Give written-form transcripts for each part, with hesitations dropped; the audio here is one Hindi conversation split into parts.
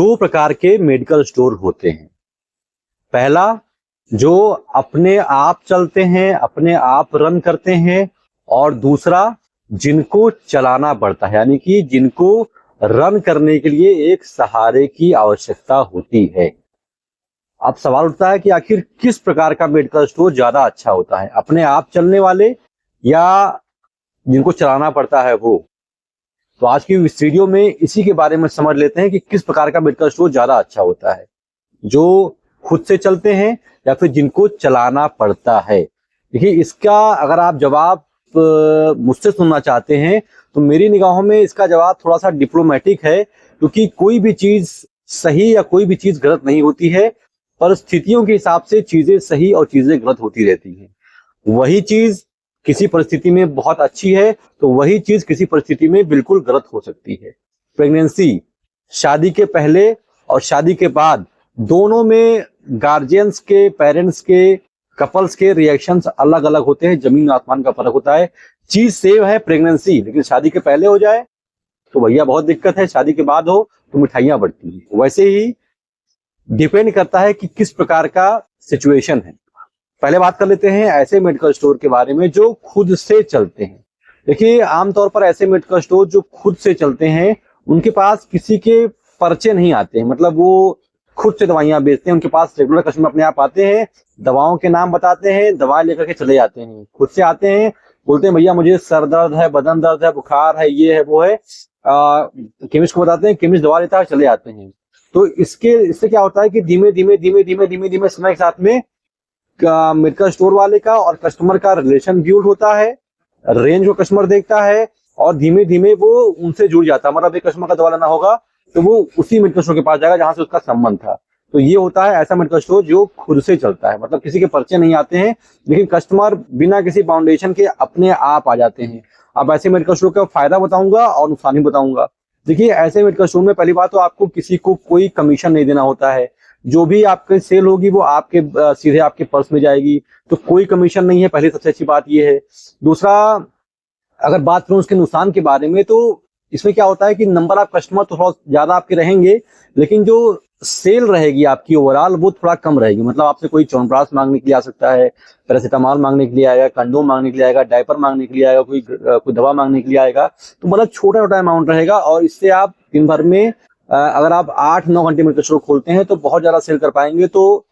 दो प्रकार के मेडिकल स्टोर होते हैं। पहला जो अपने आप चलते हैं, अपने आप रन करते हैं, और दूसरा जिनको चलाना पड़ता है, यानी कि जिनको रन करने के लिए एक सहारे की आवश्यकता होती है। अब सवाल उठता है कि आखिर किस प्रकार का मेडिकल स्टोर ज्यादा अच्छा होता है, अपने आप चलने वाले या जिनको चलाना पड़ता है वो। तो आज की इस वीडियो में इसी के बारे में समझ लेते हैं कि किस प्रकार का मेडिकल स्टोर ज्यादा अच्छा होता है, जो खुद से चलते हैं या फिर जिनको चलाना पड़ता है। देखिए, इसका अगर आप जवाब मुझसे सुनना चाहते हैं तो मेरी निगाहों में इसका जवाब थोड़ा सा डिप्लोमेटिक है, क्योंकि कोई भी चीज सही या कोई भी चीज गलत नहीं होती है। परिस्थितियों के हिसाब से चीजें सही और चीजें गलत होती रहती हैं। वही चीज किसी परिस्थिति में बहुत अच्छी है तो वही चीज किसी परिस्थिति में बिल्कुल गलत हो सकती है। प्रेगनेंसी, शादी के पहले और शादी के बाद दोनों में गार्जियंस के, पेरेंट्स के, कपल्स के रिएक्शंस अलग अलग होते हैं, जमीन आसमान का फर्क होता है। चीज सेम है प्रेगनेंसी, लेकिन शादी के पहले हो जाए तो भैया बहुत दिक्कत है, शादी के बाद हो तो मिठाइयां बढ़ती हैं। वैसे ही डिपेंड करता है कि किस प्रकार का सिचुएशन है। पहले बात कर लेते हैं ऐसे मेडिकल स्टोर के बारे में जो खुद से चलते हैं। देखिए, आमतौर पर ऐसे मेडिकल स्टोर जो खुद से चलते हैं उनके पास किसी के पर्चे नहीं आते हैं, मतलब वो खुद से दवाइयां बेचते हैं। उनके पास रेगुलर कस्टमर अपने आप आते हैं, दवाओं के नाम बताते हैं, दवा लेकर के चले जाते हैं। खुद से आते हैं, बोलते हैं भैया मुझे सर दर्द है, बदन दर्द है, बुखार है, ये है वो है, केमिस्ट को बताते हैं, केमिस्ट दवा लेता है, चले जाते हैं। तो इससे क्या होता है कि धीमे धीमे समय के साथ में मेडिकल स्टोर वाले का और कस्टमर का रिलेशन बिल्ड होता है, रेंज को कस्टमर देखता है और धीमे धीमे वो उनसे जुड़ जाता है। मतलब एक कस्टमर का दवा लेना होगा तो वो उसी मेडिकल स्टोर के पास जाएगा जहां से उसका संबंध था। तो ये होता है ऐसा मेडिकल स्टोर जो खुद से चलता है, मतलब किसी के पर्चे नहीं आते हैं, लेकिन कस्टमर बिना किसी फाउंडेशन के अपने आप आ जाते हैं। अब ऐसे मेडिकल स्टोर का फायदा बताऊंगा और नुकसान भी बताऊंगा। देखिए, ऐसे मेडिकल स्टोर में पहली बात तो आपको किसी को कोई कमीशन नहीं देना होता है। जो भी आपकी सेल होगी वो आपके सीधे आपके पर्स में जाएगी, तो कोई कमीशन नहीं है। पहली सबसे अच्छी बात ये है। दूसरा, अगर बात करूं उसके नुकसान के बारे में, तो इसमें क्या होता है कि नंबर ऑफ कस्टमर तो थोड़ा ज्यादा आपके रहेंगे, लेकिन जो सेल रहेगी आपकी ओवरऑल वो थोड़ा कम रहेगी। मतलब आपसे कोई च्यवनप्राश मांगने के लिए आ सकता है, पैरासिटामोल मांगने के लिए आएगा, कंडोम मांगने के लिए आएगा, डायपर मांगने के लिए आएगा, कोई दवा मांगने के लिए आएगा। तो मतलब छोटा छोटा अमाउंट रहेगा और इससे आप दिन भर में अगर आप 8-9 घंटे मेडिकल स्टोर खोलते हैं तो बहुत ज्यादा सेल कर पाएंगे, तो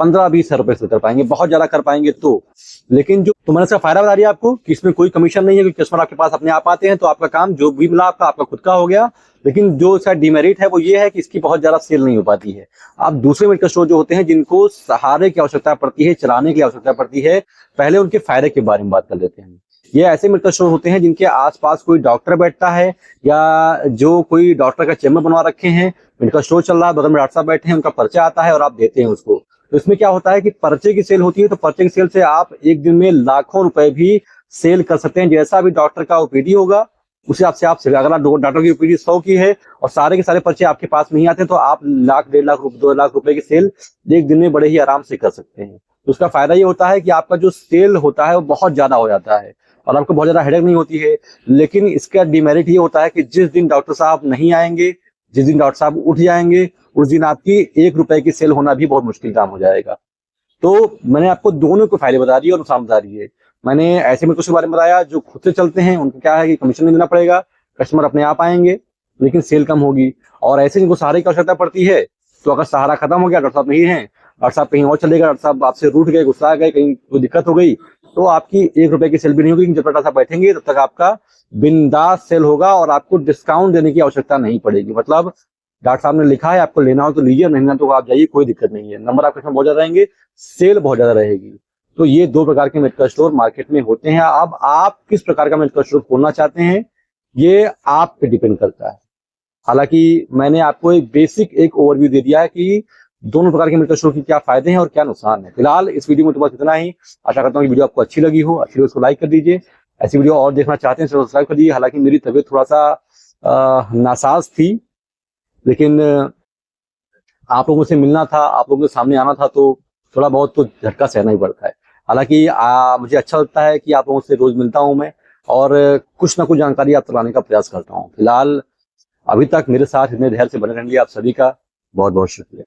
15-20 हजार रुपए सेल कर पाएंगे, बहुत ज्यादा कर पाएंगे तो। लेकिन जो तो मैंने इसका फायदा बता दिया आपको कि इसमें कोई कमीशन नहीं है, क्योंकि कस्टमर आपके पास अपने आप आते हैं, तो आपका काम जो भी मिला आपका खुद का हो गया। लेकिन जो इसका डिमेरिट है वो ये है कि इसकी बहुत ज्यादा सेल नहीं हो पाती है। अब दूसरे मेडिकल स्टोर जो होते हैं जिनको सहारे की आवश्यकता पड़ती है, चलाने की आवश्यकता पड़ती है, पहले उनके फायदे के बारे में बात कर लेते हैं। ये ऐसे मेडिकल स्टोर होते हैं जिनके आसपास कोई डॉक्टर बैठता है या जो कोई डॉक्टर का चेम्बर बनवा रखे हैं, मेडिकल स्टोर चल रहा है, बगल में डॉक्टर साहब बैठे हैं, उनका पर्चा आता है और आप देते हैं उसको। तो इसमें क्या होता है कि पर्चे की सेल होती है, तो पर्चे की सेल से आप एक दिन में लाखों रुपए भी सेल कर सकते हैं। जैसा भी डॉक्टर का ओपीडी होगा उसे आपसे आप अगर आप डॉक्टर की ओपीडी 100 की है और सारे के सारे पर्चे आपके पास नहीं आते, तो आप लाख, 1.5 लाख, 2 लाख रुपए की सेल एक दिन में बड़े ही आराम से कर सकते हैं। तो उसका फायदा ये होता है कि आपका जो सेल होता है वो बहुत ज्यादा हो जाता है और आपको बहुत ज्यादा हेडेक नहीं होती है। लेकिन इसका डिमेरिट ये होता है कि जिस दिन डॉक्टर साहब नहीं आएंगे, जिस दिन डॉक्टर साहब उठ जाएंगे, उस दिन आपकी 1 रुपए की सेल होना भी बहुत मुश्किल काम हो जाएगा। तो मैंने आपको दोनों को फायदे बता दिए और नुकसान बता दिए। मैंने ऐसे में कुछ के बारे में बताया जो खुद से चलते हैं, उनको क्या है कि कमीशन नहीं देना पड़ेगा, कस्टमर अपने आप आएंगे, लेकिन सेल कम होगी। और ऐसे जिनको सहारे की आवश्यकता पड़ती है, तो अगर सहारा खत्म हो गया, डॉक्टर साहब नहीं है, डॉक्टर साहब कहीं और चले गए, डॉक्टर साहब आपसे रूठ गए, गुस्सा गए, कहीं कोई दिक्कत हो गई, तो आपकी 1 रुपए की सेल भी नहीं होगी। जब डॉक्टर साहब बैठेंगे तब तक आपका बिंदास सेल होगा और आपको डिस्काउंट देने की आवश्यकता नहीं पड़ेगी। मतलब डॉक्टर साहब ने लिखा है, आपको लेना हो तो लीजिए, नहीं लेना तो आप जाइए, कोई दिक्कत नहीं है। नंबर आपके बहुत ज्यादा रहेंगे, सेल बहुत ज्यादा रहेगी। तो ये 2 प्रकार के मेडिकल स्टोर मार्केट में होते हैं। अब आप किस प्रकार का मेडिकल स्टोर खोलना चाहते हैं ये आप पे डिपेंड करता है। हालांकि मैंने आपको एक बेसिक एक ओवरव्यू दे दिया है कि दोनों प्रकार के मेडिकल स्टोर की क्या फायदे हैं और क्या नुकसान है। फिलहाल इस वीडियो में तो बस इतना ही। आशा करता हूँ कि वीडियो आपको अच्छी लगी हो। अच्छी लगी उसको लाइक कर दीजिए। ऐसी वीडियो और देखना चाहते हैं सब्सक्राइब कर दीजिए। हालांकि मेरी तबीयत थोड़ा सा नासाज थी, लेकिन आप लोगों से मिलना था, आप लोगों के सामने आना था, तो थोड़ा बहुत तो झटका सहना ही पड़ता है। हालांकि मुझे अच्छा लगता है कि आप लोगों से रोज मिलता हूं मैं और कुछ ना कुछ जानकारी आप लाने का प्रयास करता हूं। फिलहाल अभी तक मेरे साथ इतने धैर्य से बने रहने के लिए आप सभी का बहुत बहुत शुक्रिया।